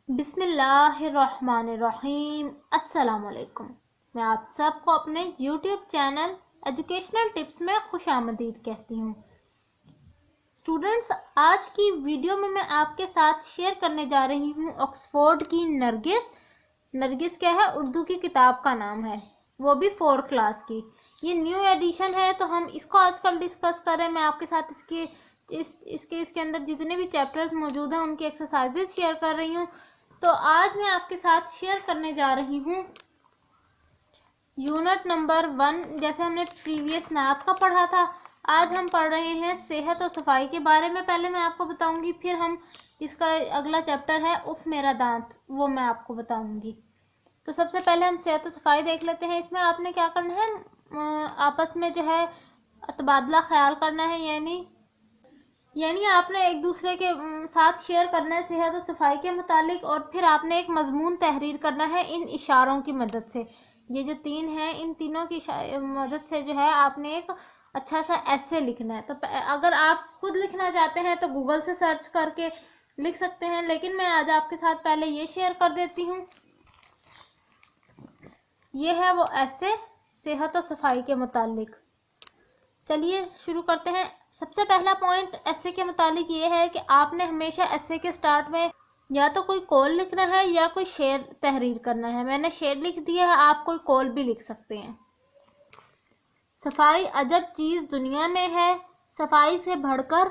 بسم اللہ الرحمن الرحیم۔ السلام علیکم۔ میں آپ سب کو اپنے یوٹیوب چینل ایجوکیشنل ٹپس میں خوش آمدید کہتی ہوں۔ اسٹوڈنٹس، آج کی ویڈیو میں آپ کے ساتھ شیئر کرنے جا رہی ہوں آکسفورڈ کی نرگس کیا ہے؟ اردو کی کتاب کا نام ہے، وہ بھی 4 کلاس کی۔ یہ نیو ایڈیشن ہے تو ہم اس کو آج کل ڈسکس کریں۔ میں آپ کے ساتھ اس کے اندر جتنے بھی چیپٹرز موجود ہیں ان کی ایکسرسائزز شیئر کر رہی ہوں۔ تو آج میں آپ کے ساتھ شیئر کرنے جا رہی ہوں یونٹ نمبر 1۔ جیسے ہم نے پریویس نعت کا پڑھا تھا، آج ہم پڑھ رہے ہیں صحت اور صفائی کے بارے میں۔ پہلے میں آپ کو بتاؤں گی، پھر ہم اس کا اگلا چیپٹر ہے اف میرا دانت، وہ میں آپ کو بتاؤں گی۔ تو سب سے پہلے ہم صحت و صفائی دیکھ لیتے ہیں۔ اس میں آپ نے کیا کرنا ہے، آپس میں جو ہے تبادلہ خیال کرنا ہے، یعنی آپ نے ایک دوسرے کے ساتھ شیئر کرنا ہے صحت و صفائی کے متعلق، اور پھر آپ نے ایک مضمون تحریر کرنا ہے ان اشاروں کی مدد سے۔ یہ جو 3 ہیں، ان تینوں کی مدد سے جو ہے آپ نے ایک اچھا سا ایسے لکھنا ہے۔ تو اگر آپ خود لکھنا چاہتے ہیں تو گوگل سے سرچ کر کے لکھ سکتے ہیں، لیکن میں آج آپ کے ساتھ پہلے یہ شیئر کر دیتی ہوں۔ یہ ہے وہ ایسے صحت و صفائی کے متعلق۔ چلیے شروع کرتے ہیں۔ سب سے پہلا پوائنٹ ایسے کے متعلق یہ ہے کہ آپ نے ہمیشہ ایسے کے سٹارٹ میں یا تو کوئی قول لکھنا ہے یا کوئی شعر تحریر کرنا ہے۔ میں نے شعر لکھ دیا ہے، آپ کوئی قول بھی لکھ سکتے ہیں۔ صفائی عجب چیز دنیا میں ہے، صفائی سے بڑھ کر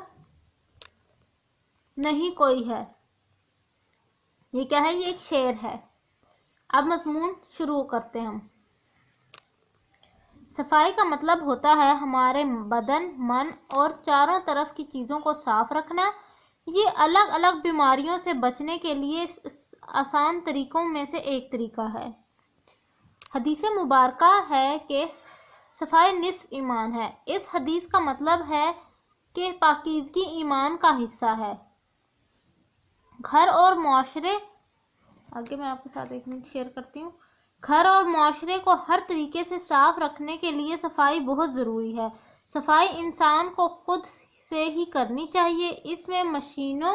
نہیں کوئی ہے۔ یہ کیا ہے؟ یہ ایک شعر ہے۔ اب مضمون شروع کرتے ہیں ہم۔ صفائی کا مطلب ہوتا ہے ہمارے بدن، من اور چاروں طرف کی چیزوں کو صاف رکھنا۔ یہ الگ الگ بیماریوں سے بچنے کے لیے آسان طریقوں میں سے ایک طریقہ ہے۔ حدیث مبارکہ ہے کہ صفائی نصف ایمان ہے۔ اس حدیث کا مطلب ہے کہ پاکیزگی ایمان کا حصہ ہے۔ گھر اور معاشرے، آگے میں آپ کے ساتھ ایک منٹ شیئر کرتی ہوں۔ گھر اور معاشرے کو ہر طریقے سے صاف رکھنے کے لیے صفائی بہت ضروری ہے۔ صفائی انسان کو خود سے ہی کرنی چاہیے، اس میں مشینوں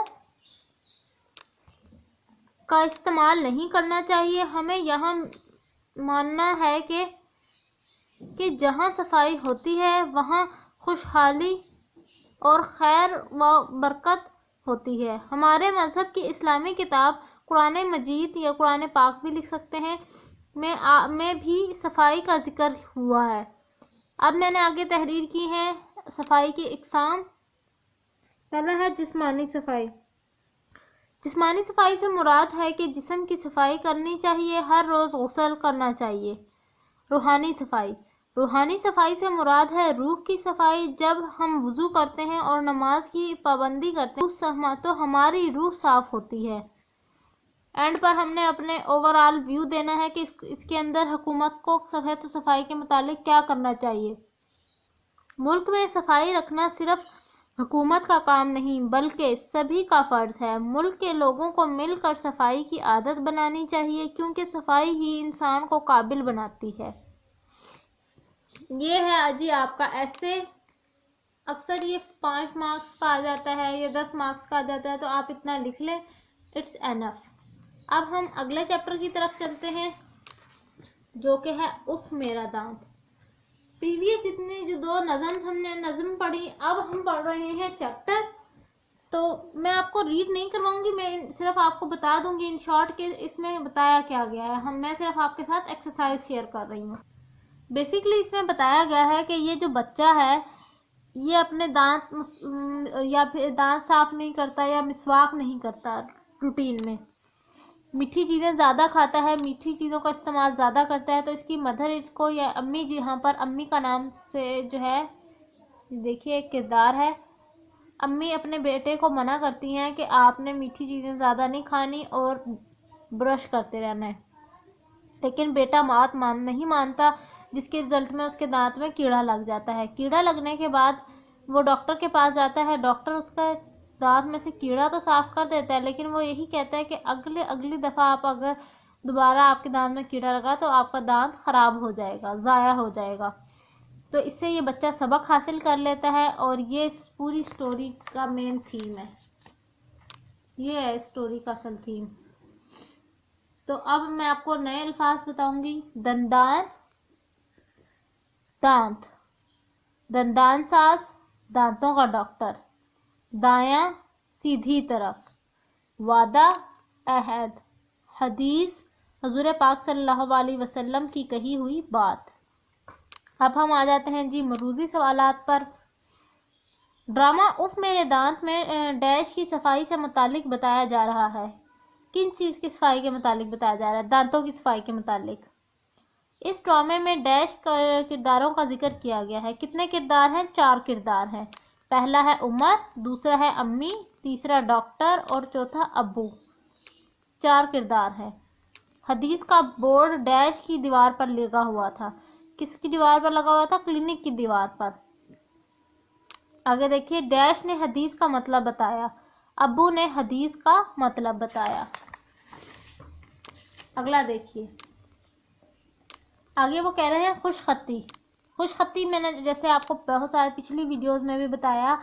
کا استعمال نہیں کرنا چاہیے۔ ہمیں یہاں ماننا ہے کہ جہاں صفائی ہوتی ہے وہاں خوشحالی اور خیر و برکت ہوتی ہے۔ ہمارے مذہب کی اسلامی کتاب قرآن مجید یا قرآن پاک بھی لکھ سکتے ہیں میں بھی صفائی کا ذکر ہوا ہے۔ اب میں نے آگے تحریر کی ہے صفائی کی اقسام۔ پہلا ہے جسمانی صفائی۔ جسمانی صفائی سے مراد ہے کہ جسم کی صفائی کرنی چاہیے، ہر روز غسل کرنا چاہیے۔ روحانی صفائی۔ روحانی صفائی سے مراد ہے روح کی صفائی۔ جب ہم وضو کرتے ہیں اور نماز کی پابندی کرتے ہیں تو ہماری روح صاف ہوتی ہے۔ اینڈ پر ہم نے اپنے اوورآل ویو دینا ہے کہ اس کے اندر حکومت کو صحت و صفائی کے متعلق کیا کرنا چاہیے۔ ملک میں صفائی رکھنا صرف حکومت کا کام نہیں بلکہ سبھی کا فرض ہے۔ ملک کے لوگوں کو مل کر صفائی کی عادت بنانی چاہیے، کیونکہ صفائی ہی انسان کو قابل بناتی ہے۔ یہ ہے جی آپ کا ایسے۔ اکثر یہ 5 مارکس کا آ جاتا ہے یا 10 مارکس کا آ جاتا ہے، تو آپ اتنا لکھ لیں، اٹس اینف۔ اب ہم اگلے چیپٹر کی طرف چلتے ہیں جو کہ ہے اف میرا دانت۔ پریویس جتنی جو 2 نظم ہم نے نظم پڑھی، اب ہم پڑھ رہے ہیں چیپٹر۔ تو میں آپ کو ریڈ نہیں کرواؤں گی، میں صرف آپ کو بتا دوں گی ان شارٹ کہ اس میں بتایا کیا گیا ہے۔ میں صرف آپ کے ساتھ ایکسرسائز شیئر کر رہی ہوں۔ بیسیکلی اس میں بتایا گیا ہے کہ یہ جو بچہ ہے یہ اپنے دانت یا پھر دانت صاف نہیں کرتا یا مسواک نہیں کرتا روٹین میں، میٹھی چیزیں زیادہ کھاتا ہے، میٹھی چیزوں کا استعمال زیادہ کرتا ہے۔ تو اس کی مدر اس کو یا امی، جی یہاں پر امی کا نام سے جو ہے دیکھیے ایک کردار ہے۔ امی اپنے بیٹے کو منع کرتی ہیں کہ آپ نے میٹھی چیزیں زیادہ نہیں کھانی اور برش کرتے رہنا ہے، لیکن بیٹا بات نہیں مانتا، جس کے رزلٹ میں اس کے دانت میں کیڑا لگ جاتا ہے۔ کیڑا لگنے کے بعد وہ ڈاکٹر کے پاس جاتا ہے، ڈاکٹر اس کا دانت میں سے کیڑا تو صاف کر دیتا ہے، لیکن وہ یہی کہتا ہے کہ اگلی دفعہ آپ اگر دوبارہ آپ کے دانت میں کیڑا لگا تو آپ کا دانت خراب ہو جائے گا، ضائع ہو جائے گا۔ تو اس سے یہ بچہ سبق حاصل کر لیتا ہے، اور یہ اس پوری سٹوری کا مین تھیم ہے۔ یہ ہے سٹوری کا اصل تھیم۔ تو اب میں آپ کو نئے الفاظ بتاؤں گی. دندان دانت، دندان ساز دانتوں کا ڈاکٹر، دایاں سیدھی طرف، وعدہ عہد، حدیث حضور پاک صلی اللہ علیہ وسلم کی کہی ہوئی بات. اب ہم آ جاتے ہیں جی مروزی سوالات پر. ڈرامہ اف میرے دانت میں ڈیش کی صفائی سے متعلق بتایا جا رہا ہے. کن چیز کی صفائی کے متعلق بتایا جا رہا ہے؟ دانتوں کی صفائی کے متعلق. اس ڈرامے میں ڈیش کرداروں کا ذکر کیا گیا ہے. کتنے کردار ہیں؟ 4 کردار ہیں. پہلا ہے عمر، دوسرا ہے امی، تیسرا ڈاکٹر اور چوتھا ابو. 4 کردار ہیں. حدیث کا بورڈ ڈیش کی دیوار پر لگا ہوا تھا. کس کی دیوار پر لگا ہوا تھا؟ کلینک کی دیوار پر. آگے دیکھیے، ڈیش نے حدیث کا مطلب بتایا، ابو نے حدیث کا مطلب بتایا. اگلا دیکھیے، آگے وہ کہہ رہے ہیں خوش خطی. خوش خطی میں نے جیسے آپ کو بہت سارے پچھلی ویڈیوز میں بھی بتایا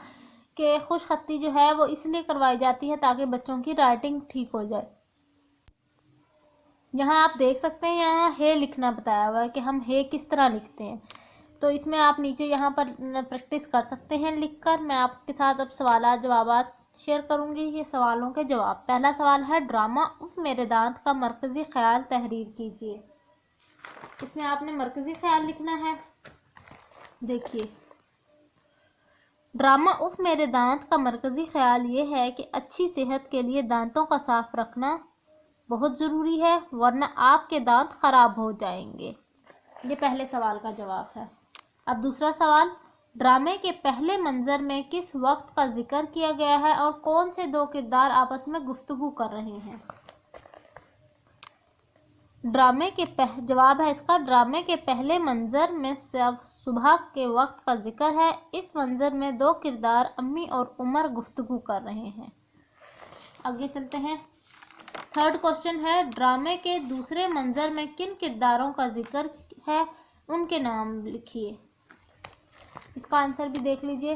کہ خوش خطی جو ہے وہ اس لیے کروائی جاتی ہے تاکہ بچوں کی رائٹنگ ٹھیک ہو جائے. یہاں آپ دیکھ سکتے ہیں، یہاں ہے لکھنا بتایا ہوا ہے کہ ہم ہے کس طرح لکھتے ہیں. تو اس میں آپ نیچے یہاں پر پریکٹس کر سکتے ہیں لکھ کر. میں آپ کے ساتھ اب سوالات جوابات شیئر کروں گی. یہ سوالوں کے جواب. پہلا سوال ہے، ڈرامہ اف میرے دانت کا مرکزی خیال تحریر کیجیے. اس میں آپ نے مرکزی خیال لکھنا ہے. دیکھیے، ڈرامہ اف میرے دانت کا مرکزی خیال یہ ہے کہ اچھی صحت کے لیے دانتوں کا صاف رکھنا بہت ضروری ہے، ورنہ آپ کے دانت خراب ہو جائیں گے. یہ پہلے سوال کا جواب ہے. اب دوسرا سوال، ڈرامے کے پہلے منظر میں کس وقت کا ذکر کیا گیا ہے اور کون سے 2 کردار آپس میں گفتگو کر رہے ہیں؟ جواب ہے اس کا، ڈرامے کے پہلے منظر میں صبح کے وقت کا ذکر ہے. اس منظر میں 2 کردار امی اور عمر گفتگو کر رہے ہیں. آگے چلتے ہیں. تھرڈ کوسچن ہے، ڈرامے کے دوسرے منظر میں کن کرداروں کا ذکر ہے، ان کے نام لکھیے. اس کا آنسر بھی دیکھ لیجئے.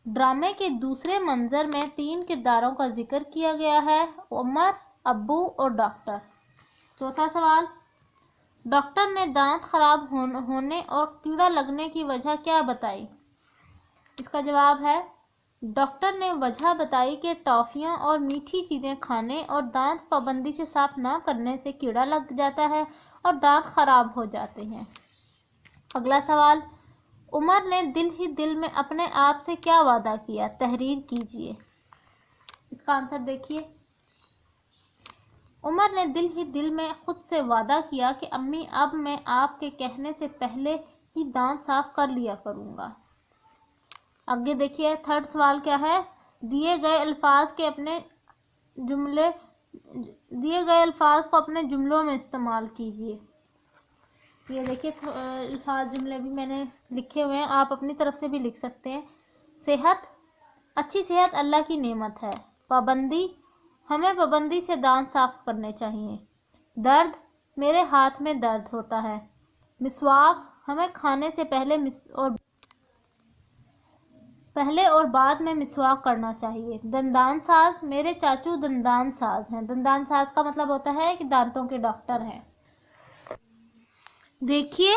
ڈرامے کے دوسرے منظر میں 3 کرداروں کا ذکر کیا گیا ہے، عمر، ابو اور ڈاکٹر. چوتھا سوال، ڈاکٹر نے دانت خراب ہونے اور کیڑا لگنے کی وجہ کیا بتائی؟ اس کا جواب ہے، ڈاکٹر نے وجہ بتائی کہ ٹافیاں اور میٹھی چیزیں کھانے اور دانت پابندی سے صاف نہ کرنے سے کیڑا لگ جاتا ہے اور دانت خراب ہو جاتے ہیں. اگلا سوال، عمر نے دل ہی دل میں اپنے آپ سے کیا وعدہ کیا؟ تحریر کیجیے. اس کا آنسر دیکھیے. عمر نے دل ہی دل میں خود سے وعدہ کیا کہ امی اب میں آپ کے کہنے سے پہلے ہی دانت صاف کر لیا کروں گا. آگے دیکھیے، تھرڈ سوال کیا ہے، دیے گئے الفاظ کو اپنے جملوں میں استعمال کیجیے. یہ دیکھیے الفاظ جملے بھی میں نے لکھے ہوئے ہیں، آپ اپنی طرف سے بھی لکھ سکتے ہیں. صحت، اچھی صحت اللہ کی نعمت ہے. پابندی، ہمیں پابندی سے دانت صاف کرنے چاہیے. درد، میرے ہاتھ میں درد ہوتا ہے. مسواک، ہمیں کھانے سے پہلے اور بعد میں مسواک کرنا چاہیے. دندان ساز، میرے چاچو دندان ساز ہیں. دندان ساز کا مطلب ہوتا ہے کہ دانتوں کے ڈاکٹر ہیں. دیکھیے،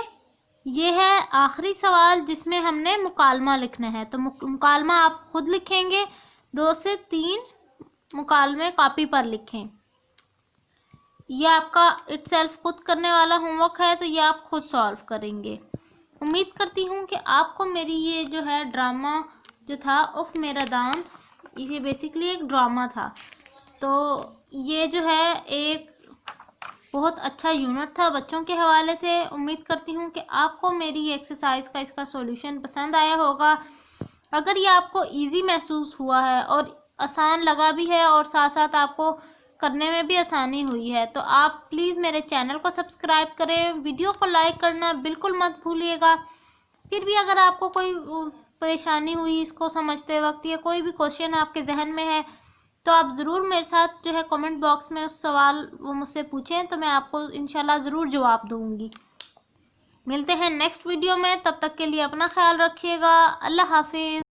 یہ ہے آخری سوال جس میں ہم نے مکالمہ لکھنا ہے. تو مکالمہ آپ خود لکھیں گے. 2 سے 3 مکالمے کاپی پر لکھیں. یہ آپ کا اٹ سیلف خود کرنے والا ہوم ورک ہے، تو یہ آپ خود سالو کریں گے. امید کرتی ہوں کہ آپ کو میری یہ جو ہے ڈرامہ جو تھا اف میرا دانت، یہ بیسیکلی ایک ڈرامہ تھا. تو یہ جو ہے ایک بہت اچھا یونٹ تھا بچوں کے حوالے سے. امید کرتی ہوں کہ آپ کو میری یہ ایکسرسائز کا اس کا سولوشن پسند آیا ہوگا. اگر یہ آپ کو ایزی محسوس ہوا ہے اور آسان لگا بھی ہے اور ساتھ ساتھ آپ کو کرنے میں بھی آسانی ہوئی ہے، تو آپ پلیز میرے چینل کو سبسکرائب کریں. ویڈیو کو لائک کرنا بالکل مت بھولیے گا. پھر بھی اگر آپ کو کوئی پریشانی ہوئی اس کو سمجھتے وقت یا کوئی بھی کوشچن آپ کے ذہن میں ہے، تو آپ ضرور میرے ساتھ جو ہے کامنٹ باکس میں اس سوال وہ مجھ سے پوچھیں، تو میں آپ کو انشاءاللہ ضرور جواب دوں گی. ملتے ہیں نیکسٹ ویڈیو میں. تب تک کے لیے اپنا خیال رکھیے گا. اللہ حافظ.